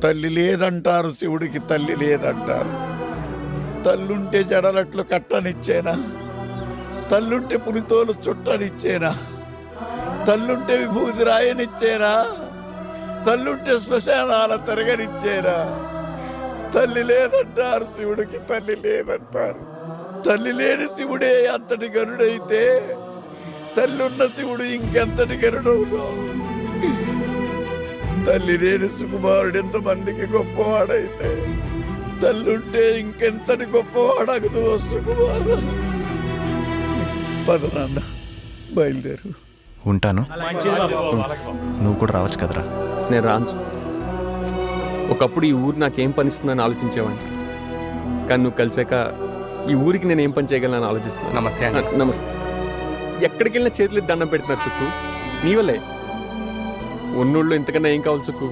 తల్లి లేదంటారు, శివుడికి తల్లి లేదంటారు. తల్లుంటే జడలట్లు కట్టనిచ్చేనా? తల్లుంటే పులితోలు చుట్టనిచ్చేనా? తల్లుంటే విభూతి రాయనిచ్చేనా? తల్లుంటే శ్మశానాల తిరగనిచ్చేనా? తల్లి లేదంటారు, శివుడికి తల్లి లేదంటారు. తల్లి లేని శివుడే అంతటి గరుడైతే తల్లున్న శివుడు ఇంకెంతటి గరుడవును? తల్లి లేని సుకుమారుడు ఎంతమందికి గొప్పవాడైతే తల్లుంటే ఇంకెంతటి గొప్పవాడగదు సుకుమారు. పద నాన్న, బయలుదేరు. ఉంటాను. నువ్వు కూడా రావచ్చు కదరా. నేను రాను. ఒకప్పుడు ఈ ఊరు నాకేం పనిస్తుందని ఆలోచించేవాడిని, కానీ నువ్వు కలిసాక ఈ ఊరికి నేను ఏం పని చేయగలను ఆలోచిస్తున్నాను. నమస్తే అండి. నమస్తే. ఎక్కడికి వెళ్ళినా చేతులు దండం పెడుతున్నారు సుక్కు, నీ వల్లే. ఉన్నోళ్ళు ఇంతకన్నా ఏం కావాలి సుక్కు?